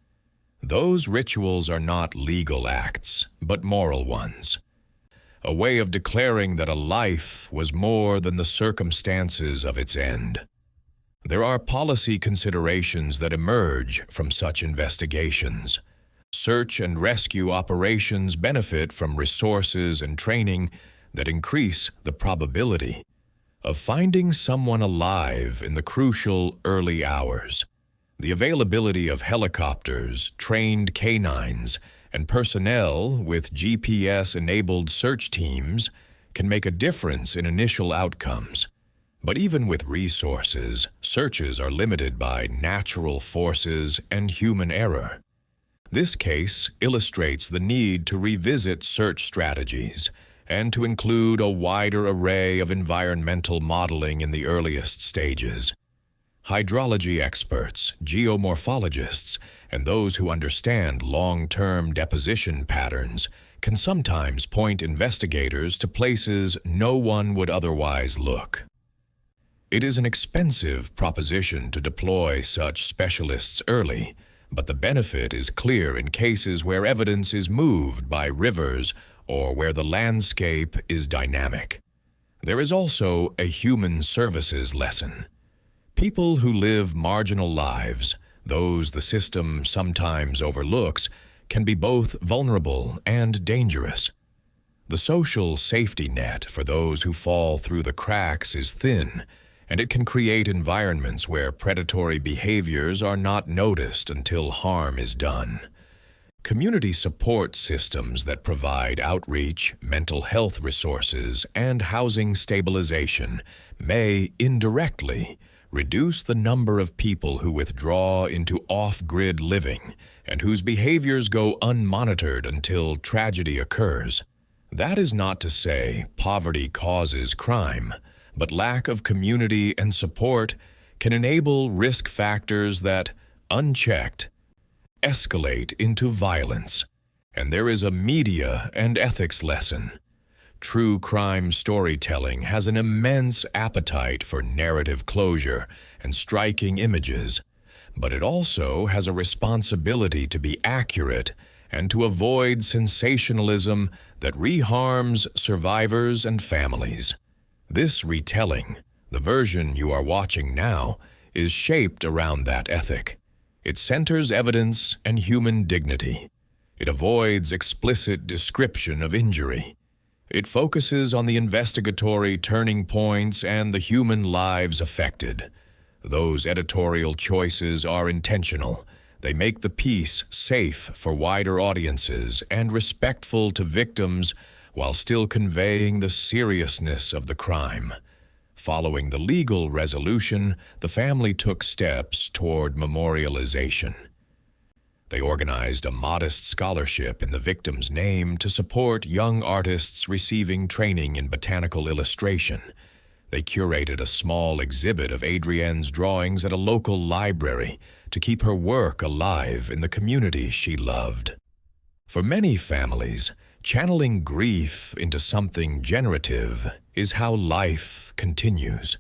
Those rituals are not legal acts, but moral ones. A way of declaring that a life was more than the circumstances of its end. There are policy considerations that emerge from such investigations. Search and rescue operations benefit from resources and training that increase the probability of finding someone alive in the crucial early hours. The availability of helicopters, trained canines, and personnel with GPS-enabled search teams can make a difference in initial outcomes. But even with resources, searches are limited by natural forces and human error. This case illustrates the need to revisit search strategies and to include a wider array of environmental modeling in the earliest stages. Hydrology experts, geomorphologists, and those who understand long-term deposition patterns can sometimes point investigators to places no one would otherwise look. It is an expensive proposition to deploy such specialists early, but the benefit is clear in cases where evidence is moved by rivers or where the landscape is dynamic. There is also a human services lesson. People who live marginal lives, those the system sometimes overlooks, can be both vulnerable and dangerous. The social safety net for those who fall through the cracks is thin, and it can create environments where predatory behaviors are not noticed until harm is done. Community support systems that provide outreach, mental health resources, and housing stabilization may, indirectly, reduce the number of people who withdraw into off-grid living and whose behaviors go unmonitored until tragedy occurs. That is not to say poverty causes crime, but lack of community and support can enable risk factors that, unchecked, escalate into violence. And there is a media and ethics lesson. True crime storytelling has an immense appetite for narrative closure and striking images, but it also has a responsibility to be accurate and to avoid sensationalism that reharms survivors and families. This retelling, the version you are watching now, is shaped around that ethic. It centers evidence and human dignity. It avoids explicit description of injury. It focuses on the investigatory turning points and the human lives affected. Those editorial choices are intentional. They make the piece safe for wider audiences and respectful to victims while still conveying the seriousness of the crime. Following the legal resolution, the family took steps toward memorialization. They organized a modest scholarship in the victim's name to support young artists receiving training in botanical illustration. They curated a small exhibit of Adrienne's drawings at a local library to keep her work alive in the community she loved. For many families, channeling grief into something generative is how life continues.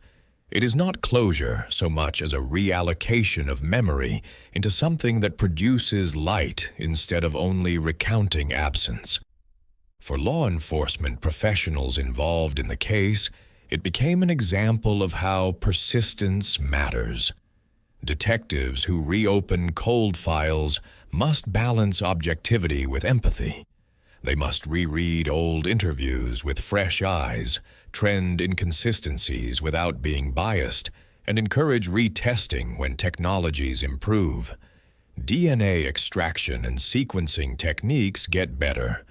It is not closure so much as a reallocation of memory into something that produces light instead of only recounting absence. For law enforcement professionals involved in the case, it became an example of how persistence matters. Detectives who reopen cold files must balance objectivity with empathy. They must reread old interviews with fresh eyes, trend inconsistencies without being biased, and encourage retesting when technologies improve. DNA extraction and sequencing techniques get better.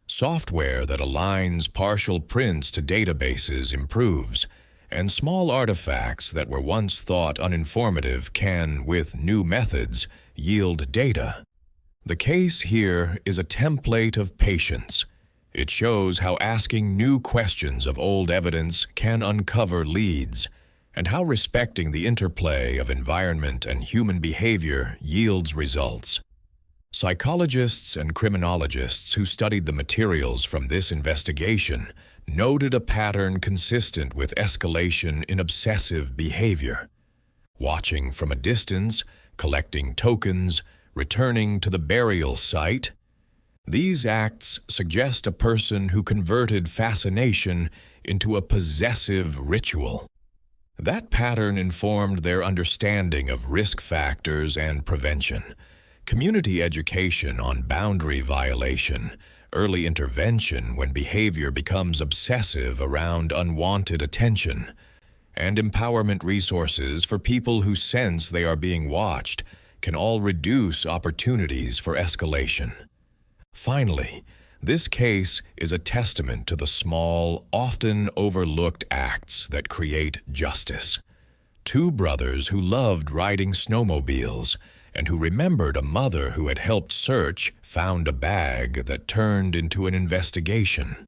Software that aligns partial prints to databases improves, and small artifacts that were once thought uninformative can, with new methods, yield data. The case here is a template of patience. It shows how asking new questions of old evidence can uncover leads, and how respecting the interplay of environment and human behavior yields results. Psychologists and criminologists who studied the materials from this investigation noted a pattern consistent with escalation in obsessive behavior. Watching from a distance, collecting tokens, returning to the burial site. These acts suggest a person who converted fascination into a possessive ritual. That pattern informed their understanding of risk factors and prevention. Community education on boundary violation, early intervention when behavior becomes obsessive around unwanted attention, and empowerment resources for people who sense they are being watched can all reduce opportunities for escalation. Finally, this case is a testament to the small, often overlooked acts that create justice. Two brothers who loved riding snowmobiles and who remembered a mother who had helped search found a bag that turned into an investigation.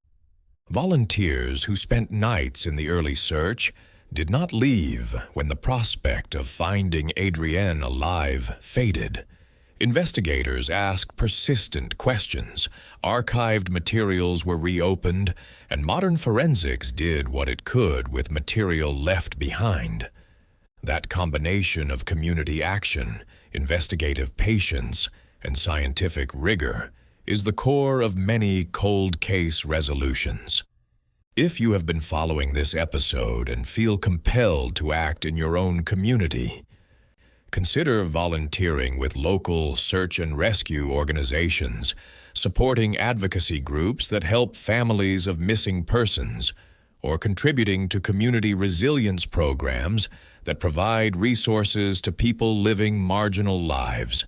Volunteers who spent nights in the early search did not leave when the prospect of finding Adrienne alive faded. Investigators asked persistent questions, archived materials were reopened, and modern forensics did what it could with material left behind. That combination of community action, investigative patience, and scientific rigor is the core of many cold case resolutions. If you have been following this episode and feel compelled to act in your own community, consider volunteering with local search and rescue organizations, supporting advocacy groups that help families of missing persons, or contributing to community resilience programs that provide resources to people living marginal lives.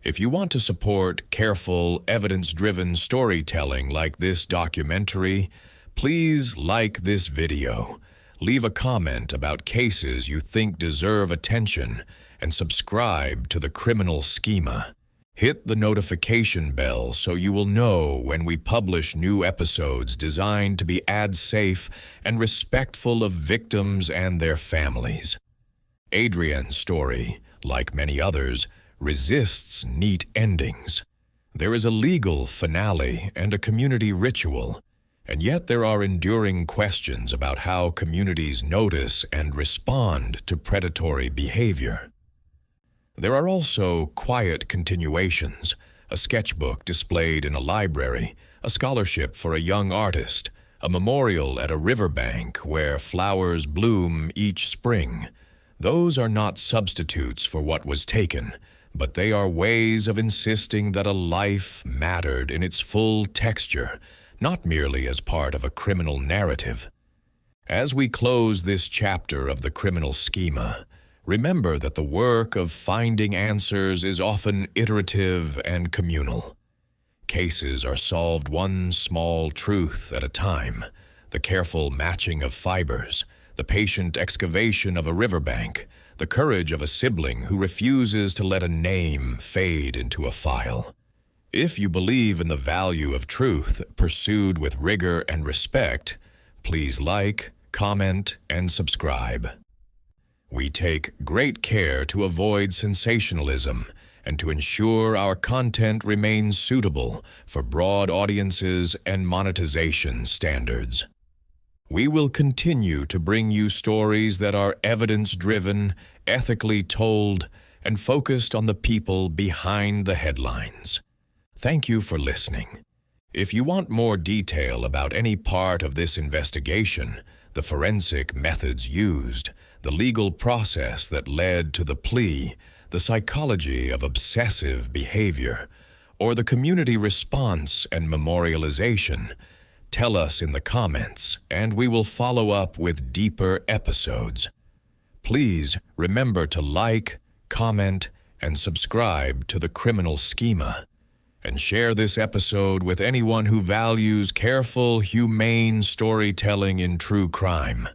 If you want to support careful, evidence-driven storytelling like this documentary, please like this video, leave a comment about cases you think deserve attention, and subscribe to the Criminal Schema. Hit the notification bell so you will know when we publish new episodes designed to be ad-safe and respectful of victims and their families. Adrienne's story, like many others, resists neat endings. There is a legal finale and a community ritual, and yet there are enduring questions about how communities notice and respond to predatory behavior. There are also quiet continuations, a sketchbook displayed in a library, a scholarship for a young artist, a memorial at a riverbank where flowers bloom each spring. Those are not substitutes for what was taken, but they are ways of insisting that a life mattered in its full texture, not merely as part of a criminal narrative. As we close this chapter of the Criminal Schema, remember that the work of finding answers is often iterative and communal. Cases are solved one small truth at a time, the careful matching of fibers, the patient excavation of a riverbank, the courage of a sibling who refuses to let a name fade into a file. If you believe in the value of truth pursued with rigor and respect, please like, comment, and subscribe. We take great care to avoid sensationalism and to ensure our content remains suitable for broad audiences and monetization standards. We will continue to bring you stories that are evidence-driven, ethically told, and focused on the people behind the headlines. Thank you for listening. If you want more detail about any part of this investigation, the forensic methods used, the legal process that led to the plea, the psychology of obsessive behavior, or the community response and memorialization, tell us in the comments, and we will follow up with deeper episodes. Please remember to like, comment, and subscribe to the Criminal Schema, and share this episode with anyone who values careful, humane storytelling in true crime.